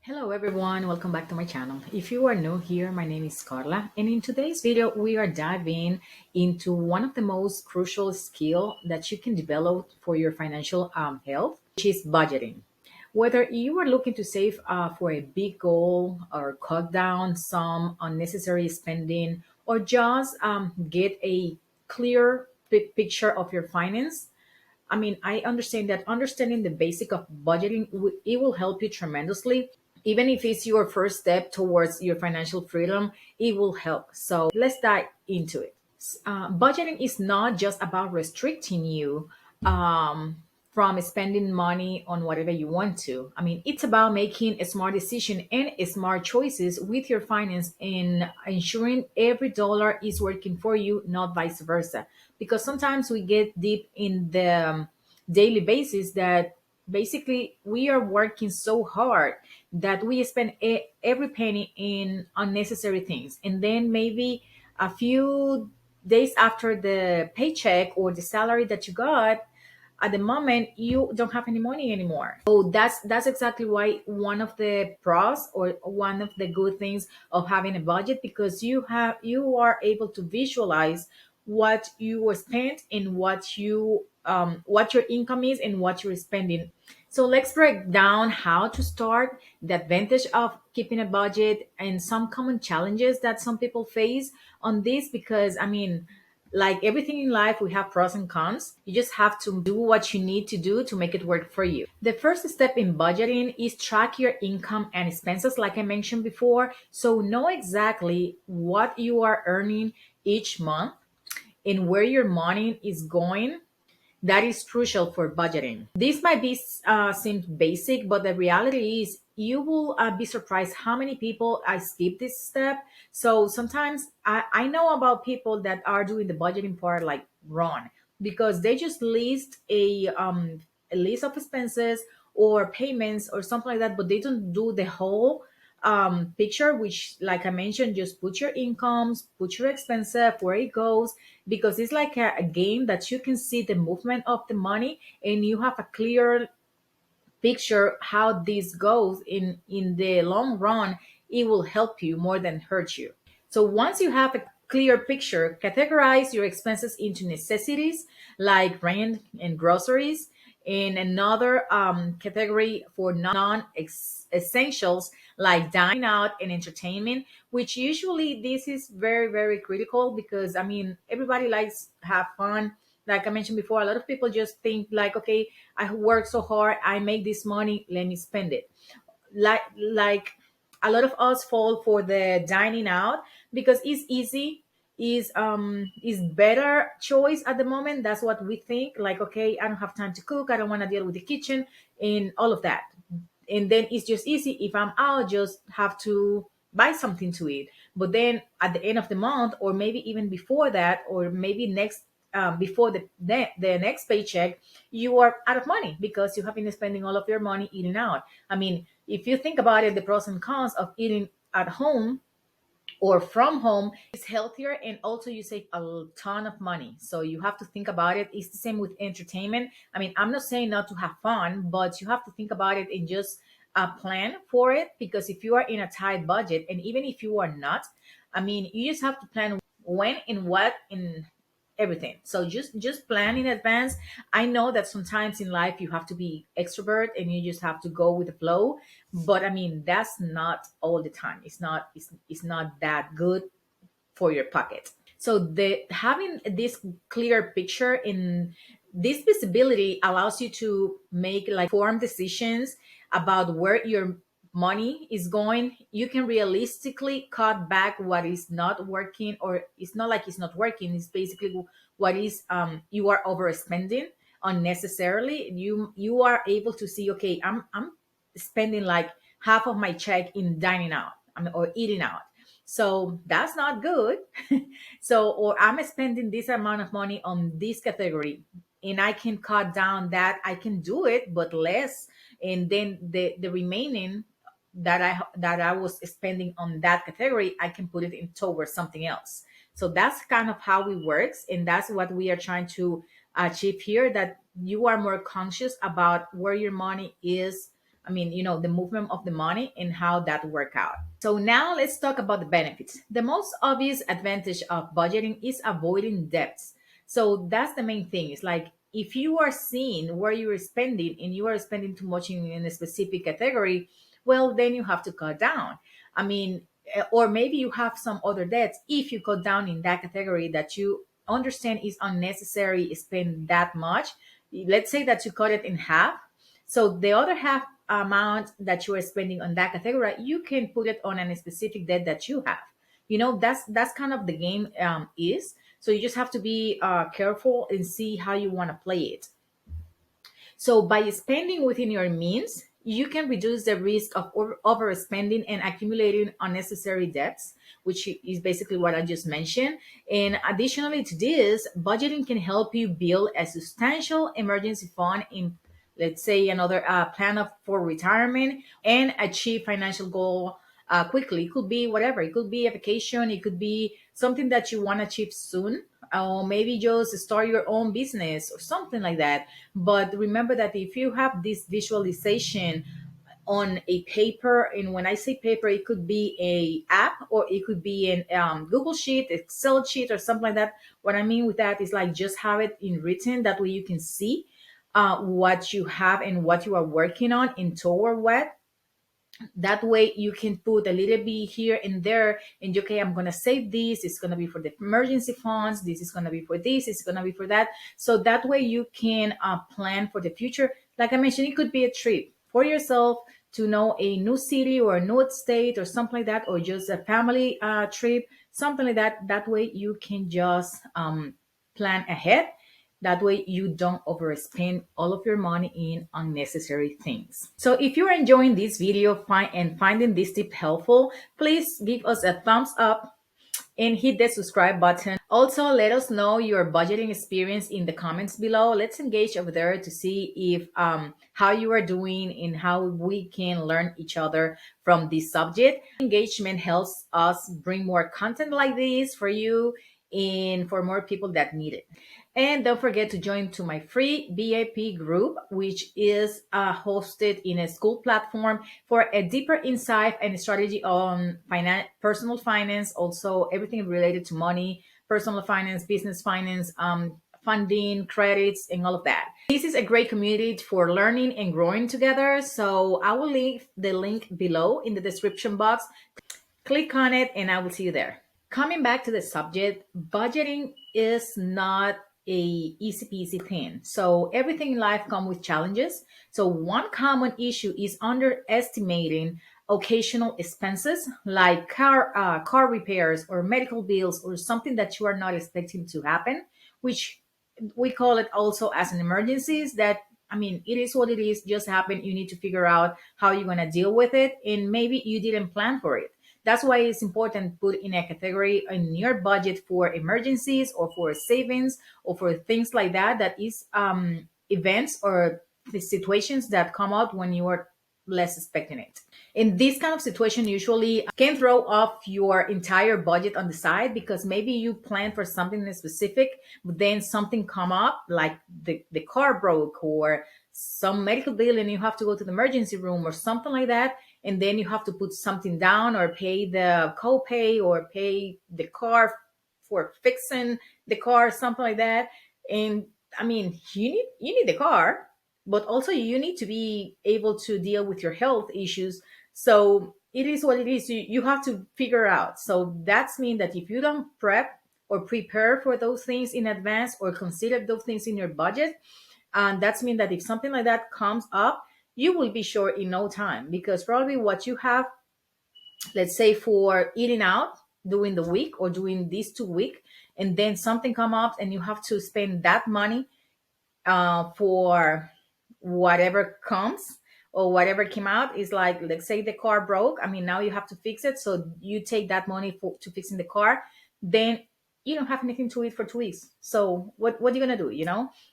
Hello everyone, welcome back to my channel. If you are new here, my name is Carla, and in today's video we are diving into one of the most crucial skill that you can develop for your financial health, which is budgeting. Whether you are looking to save for a big goal or cut down some unnecessary spending or just get a clear picture of your finance, I understand that understanding the basic of budgeting, it will help you tremendously. Even if it's your first step towards your financial freedom, it will help. So let's dive into it. Budgeting is not just about restricting you from spending money on whatever you want to. It's about making a smart decision and a smart choices with your finance and ensuring every dollar is working for you, not vice versa. Because sometimes we get deep in the daily basis that basically we are working so hard that we spend every penny in unnecessary things, and then maybe a few days after the paycheck or the salary that you got, at the moment you don't have any money anymore. So that's exactly why one of the pros or one of the good things of having a budget, because you are able to visualize what you were spent and what your income is and what you're spending. So let's break down how to start, the advantage of keeping a budget, and some common challenges that some people face on this. Because like everything in life, we have pros and cons. You just have to do what you need to do to make it work for you. The first step in budgeting is track your income and expenses, like I mentioned before. So know exactly what you are earning each month and where your money is going. That is crucial for budgeting. This might be seem basic, but the reality is you will be surprised how many people I skip this step. So sometimes I know about people that are doing the budgeting part like wrong, because they just list a list of expenses or payments or something like that, but they don't do the whole picture, which, like I mentioned, just put your incomes, put your expenses, where it goes, because it's like a game that you can see the movement of the money and you have a clear picture how this goes in the long run. It will help you more than hurt you. So once you have a clear picture, categorize your expenses into necessities like rent and groceries, in another category for non-essentials like dining out and entertainment, which usually this is very very critical, because everybody likes have fun. Like I mentioned before, a lot of people just think like, okay, I work so hard, I make this money, let me spend it. Like a lot of us fall for the dining out because it's easy, is better choice at the moment. That's what we think, like, okay, I don't have time to cook, I don't want to deal with the kitchen and all of that. And then it's just easy, if I'm out, just have to buy something to eat. But then at the end of the month, or maybe even before that, or maybe next before the next paycheck, you are out of money because you have been spending all of your money eating out. If you think about it, the pros and cons of eating at home or from home is healthier, and also you save a ton of money. So you have to think about it. It's the same with entertainment. I'm not saying not to have fun, but you have to think about it and just plan for it, because if you are in a tight budget, and even if you are not, you just have to plan when and what and everything. So just plan in advance. I know that sometimes in life you have to be extrovert and you just have to go with the flow, but that's not all the time. It's not that good for your pocket. So the having this clear picture in this visibility allows you to make like informed decisions about where your money is going. You can realistically cut back what is not working, or it's not like it's not working, it's basically what is you are overspending unnecessarily. You are able to see, okay, I'm spending like half of my check in dining out, or eating out. So that's not good. So, or I'm spending this amount of money on this category, and I can cut down that. I can do it, but less. And then the remaining that I was spending on that category, I can put it in towards something else. So that's kind of how it works, and that's what we are trying to achieve here. That you are more conscious about where your money is I mean, the movement of the money and how that work out. So now let's talk about the benefits. The most obvious advantage of budgeting is avoiding debts. So that's the main thing. It's like if you are seeing where you are spending and you are spending too much in a specific category, well, then you have to cut down. I mean, or maybe you have some other debts. If you cut down in that category that you understand is unnecessary, spend that much. Let's say that you cut it in half. So the other half amount that you are spending on that category, you can put it on a specific debt that you have. That's kind of the game is. So you just have to be careful and see how you want to play it. So by spending within your means, you can reduce the risk of overspending and accumulating unnecessary debts, which is basically what I just mentioned. And additionally to this, budgeting can help you build a substantial emergency fund in, let's say, another plan for retirement and achieve financial goal quickly. It could be whatever. It could be a vacation. It could be something that you want to achieve soon, or maybe just start your own business or something like that. But remember that if you have this visualization on a paper, and when I say paper, it could be a app or it could be an Google sheet, Excel sheet, or something like that. What I mean with that is like just have it in written. That way you can see what you have and what you are working on and toward what. That way you can put a little bit here and there, and okay, I'm going to save this, it's going to be for the emergency funds, this is going to be for this, it's going to be for that. So that way you can plan for the future. Like I mentioned, it could be a trip for yourself to know a new city or a new state or something like that, or just a family trip, something like that. That way you can just plan ahead. That way you don't overspend all of your money in unnecessary things. So if you're enjoying this video and finding this tip helpful, please give us a thumbs up and hit the subscribe button. Also, let us know your budgeting experience in the comments below. Let's engage over there to see if how you are doing and how we can learn each other from this subject. Engagement helps us bring more content like this for you and for more people that need it. And don't forget to join to my free VIP group, which is hosted in a school platform for a deeper insight and strategy on personal finance, also everything related to money, personal finance, business finance, funding, credits, and all of that. This is a great community for learning and growing together. So I will leave the link below in the description box. Click on it and I will see you there. Coming back to the subject, budgeting is not a easy peasy thing. So everything in life comes with challenges. So one common issue is underestimating occasional expenses like car repairs or medical bills or something that you are not expecting to happen, which we call it also as an emergencies. That, I mean, it is what it is, just happened. You need to figure out how you're going to deal with it, and maybe you didn't plan for it. That's why it's important to put in a category in your budget for emergencies or for savings or for things like that. That is events or the situations that come out when you are less expecting it. In this kind of situation, usually can throw off your entire budget on the side, because maybe you plan for something specific, but then something come up like the car broke or some medical bill and you have to go to the emergency room or something like that, and then you have to put something down or pay the copay or pay the car for fixing the car, something like that. And I mean, you need the car, but also you need to be able to deal with your health issues. So it is what it is. You have to figure out. So that's mean that if you don't prep or prepare for those things in advance or consider those things in your budget, and that's mean that if something like that comes up, you will be short in no time, because probably what you have, let's say for eating out during the week or during these 2 week, and then something come up and you have to spend that money for whatever comes or whatever came out. Is like, let's say the car broke, I mean, now you have to fix it, so you take that money to fixing the car, then you don't have anything to eat for 2 weeks. So what are you gonna do?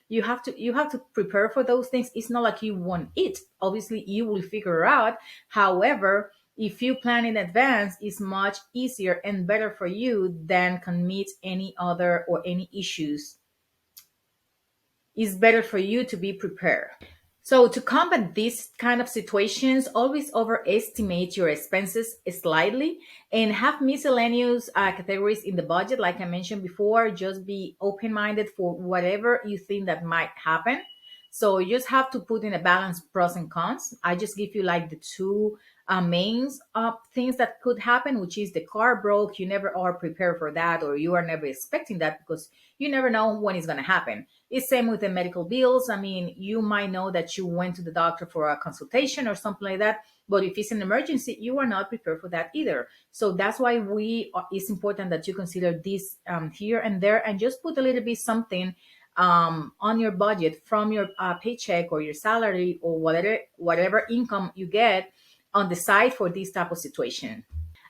You have to prepare for those things. It's not like you won't eat, obviously you will figure out. However, if you plan in advance, it's much easier and better for you than commit any other or any issues. It's better for you to be prepared. So to combat these kind of situations, always overestimate your expenses slightly and have miscellaneous categories in the budget. Like I mentioned before, just be open-minded for whatever you think that might happen. So you just have to put in a balance pros and cons. I just give you like the two main things that could happen, which is the car broke. You never are prepared for that, or you are never expecting that because you never know when it's going to happen. It's same with the medical bills. I mean, you might know that you went to the doctor for a consultation or something like that, but if it's an emergency, you are not prepared for that either. So that's why it's important that you consider this here and there, and just put a little bit something on your budget from your paycheck or your salary or whatever income you get on the side for this type of situation.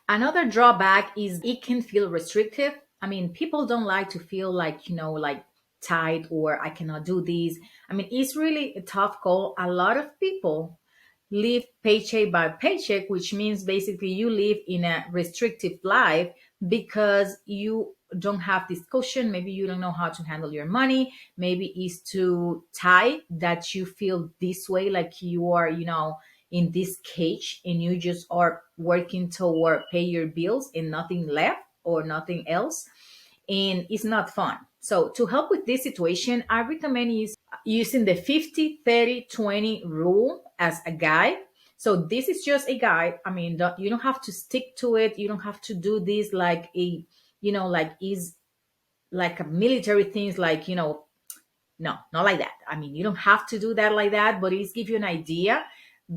Another drawback is it can feel restrictive. I mean, people don't like to feel like, like tight or I cannot do this. I mean, it's really a tough call. A lot of people live paycheck by paycheck, which means basically you live in a restrictive life because you don't have this cushion. Maybe you don't know how to handle your money. Maybe it's too tight that you feel this way, like you are, in this cage and you just are working toward pay your bills and nothing left or nothing else. And it's not fun. So to help with this situation, I recommend using the 50-30-20 rule as a guide. So this is just a guide. I mean, you don't have to stick to it. You don't have to do this like like is like a military things, like, no, not like that. I mean, you don't have to do that like that, but it's give you an idea,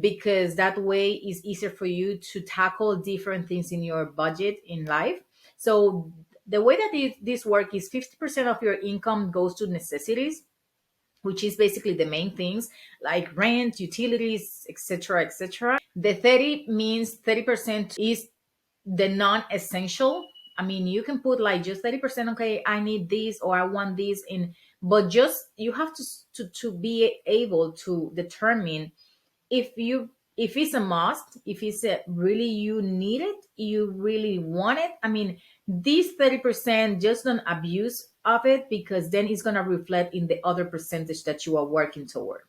because that way it's easier for you to tackle different things in your budget in life. So the way that this work is 50% of your income goes to necessities, which is basically the main things like rent, utilities, etc., etc. The 30 means 30% is the non-essential. I mean, you can put like just 30%. Okay, I need this or I want this in, but just you have to be able to determine if it's a must, if it's a really you need it, you really want it. I mean, this 30%, just don't abuse of it, because then it's going to reflect in the other percentage that you are working toward.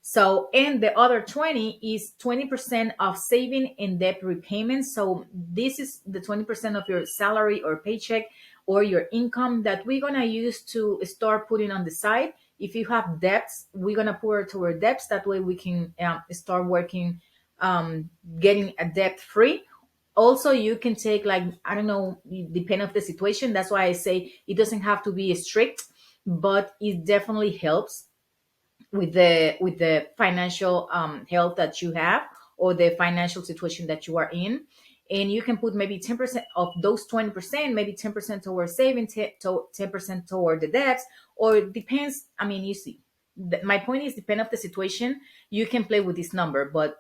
So, and the other 20 is 20% of saving and debt repayment. So this is the 20% of your salary or paycheck or your income that we're going to use to start putting on the side. If you have debts, we're going to put it toward debts. That way we can start working, getting a debt free. Also, you can take, like, I don't know, depend of the situation. That's why I say it doesn't have to be strict, but it definitely helps with the financial health that you have, or the financial situation that you are in. And you can put maybe 10% of those 20%, maybe 10% towards saving, 10% toward the debts, or it depends. I mean, you see, my point is, depend of the situation, you can play with this number, but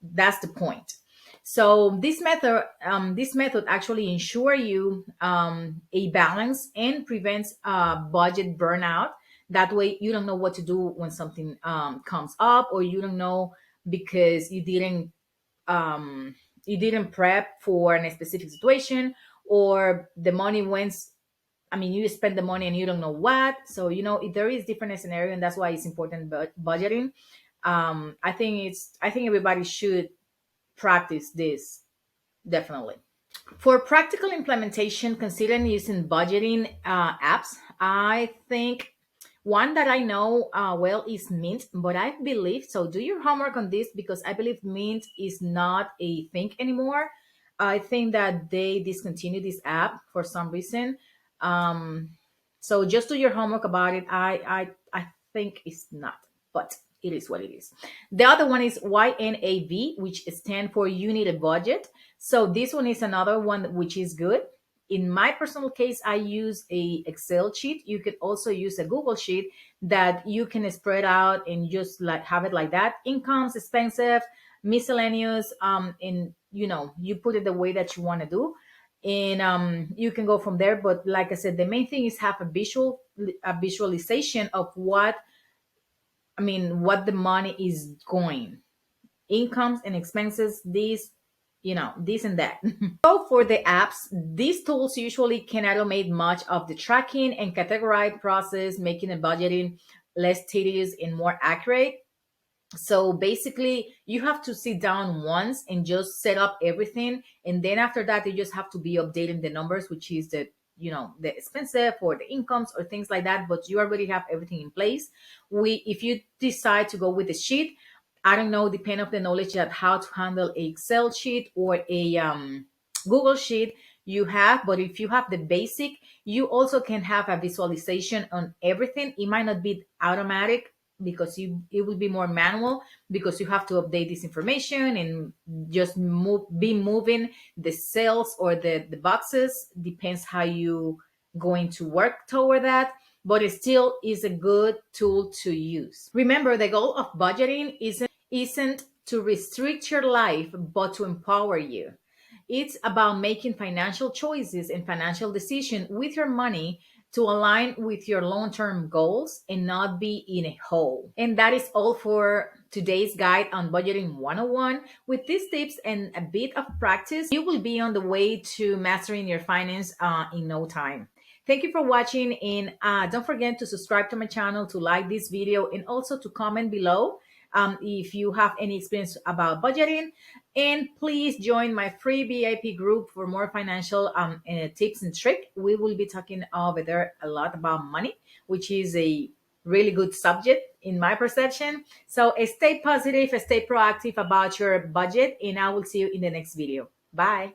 that's the point. So this method actually ensure you a balance and prevents budget burnout. That way, you don't know what to do when something comes up, or you don't know because um, you didn't prep for a specific situation, or the money went. I mean, you spend the money and you don't know what. So there is different scenario, and that's why it's important. But budgeting, I think everybody should practice this, definitely. For practical implementation, considering using budgeting apps, I think one that I know well is Mint, but I believe so. Do your homework on this, because I believe Mint is not a thing anymore. I think that they discontinued this app for some reason. Um, so just do your homework about it. I think it's not, but it is what it is. The other one is YNAB, which stands for You Need a Budget. So this one is another one which is good. In my personal case, I use a Excel sheet. You could also use a Google sheet that you can spread out and just like have it like that. Incomes, expensive, miscellaneous, and you put it the way that you want to do. And you can go from there. But like I said, the main thing is have a visualization of what the money is going, incomes and expenses, this and that. So for the apps, these tools usually can automate much of the tracking and categorize process, making the budgeting less tedious and more accurate. So basically, you have to sit down once and just set up everything, and then after that, you just have to be updating the numbers, which is the the expensive or the incomes or things like that. But you already have everything in place. If you decide to go with the sheet, I don't know, depend of the knowledge that how to handle a Excel sheet or a Google sheet you have. But if you have the basic, you also can have a visualization on everything. It might not be automatic because it will be more manual, because you have to update this information and just be moving the cells or the boxes, depends how you going to work toward that. But it still is a good tool to use. Remember, the goal of budgeting isn't to restrict your life, but to empower you. It's about making financial choices and financial decisions with your money to align with your long-term goals and not be in a hole. And that is all for today's guide on budgeting 101. With these tips and a bit of practice, you will be on the way to mastering your finance in no time. Thank you for watching, and don't forget to subscribe to my channel, to like this video, and also to comment below if you have any experience about budgeting. And please join my free VIP group for more financial tips and tricks. We will be talking over there a lot about money, which is a really good subject in my perception. So stay positive, stay proactive about your budget, and I will see you in the next video. Bye.